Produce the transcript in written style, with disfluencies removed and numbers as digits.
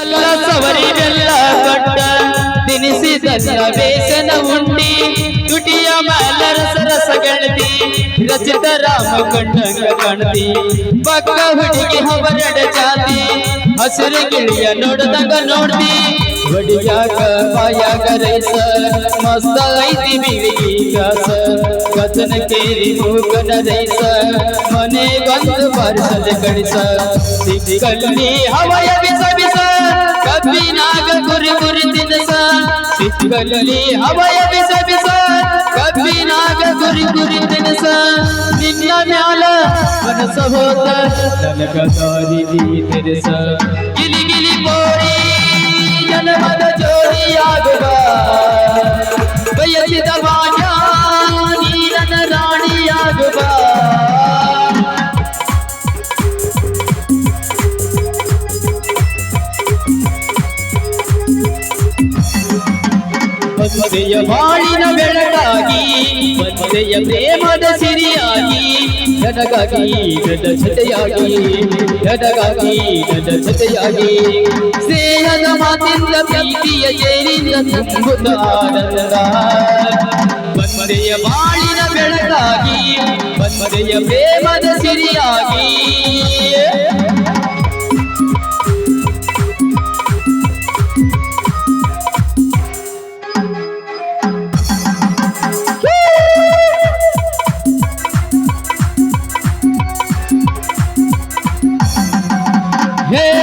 ಎಲ್ಲ ಸವರಿ ಬೆಲ್ಲ ಕೊಟ್ಟ ತಿನಿಸಿದಲ್ಲ ಬೇಸನ ಉಂಡಿ ತುಟಿಯ ಮೇಲ ರಸ ಗೆಳತಿ ರಚಿತ ರಾಮ ಕಂಡಂಗ ಕಾಣತಿ ಪಕ್ಕ ಹುಡುಗಿ ಹವರಡ ಜಾತಿ ಹಸಿರು ಗಿಳಿಯ ನೋಡ್ದಂಗ ನೋಡ್ತಿ ಬಡಿಯಾಗ ಬಾಯಾಗ ರೈಸ ಮಸ್ತ ಐತಿ ಬಿಳಿಗಿ ಕಾಸ ಕಥನ ಕೇರಿ ಮೂಕನ ರೈಸ ಮನೆ ಬಂದು ಬಾರಿಸದ ಕಳಿಸ ಸಿಕ್ಕಲ್ಲಿ ಹವಯ ಬಿಸ ಬಿಸ ಕಬ್ಬಿನಾಗ ಗುರಿ ಗುರಿ ತಿನಸ ಸಿಕ್ಕಲ್ಲಿ ಹವಯ ಬಿಸ ಬಿಸ ಕಬ್ಬಿನಾಗ ಗುರಿ ಗುರಿ ತಿನಸ ನಿನ್ನ ಮ್ಯಾಲ ಮನಸ ಹೋತ ನನಗ ದಾರಿ ತಿರಸ ಗಿಲಿ ಗಿಲಿ ಬೋರಿ ಜನಮದ ಜೋಡಿಯಾಗುವ ಬಯಸಿದ ಬಾಣ ನೀ ನನ್ನ ರಾಣಿಯಾಗುವ ಮದುವೆಯ ಬಾಳಿನ ಬೆಳಗಾಗಿ ಮದುವೆಯ ಪ್ರೇಮದ ಸಿರಿಯಾಗಿ ನನಗಾಗಿ ನನ್ನ ಜೊತೆಯಾಗಿ ನನಗಾಗಿ ನನ್ನ ಜೊತೆಯಾಗಿ ಸ್ನೇಹದ ಮಾತಿಂದ ಪ್ರೀತಿಯ ಸೇರಿದ ತುಂಬುತ್ತ ಆನಂದ ಮದುವೆಯ ಬಾಳಿನ ಬೆಳಗಾಗಿ ಮದುವೆಯ ಪ್ರೇಮದ ಸಿರಿಯಾಗಿ Hey!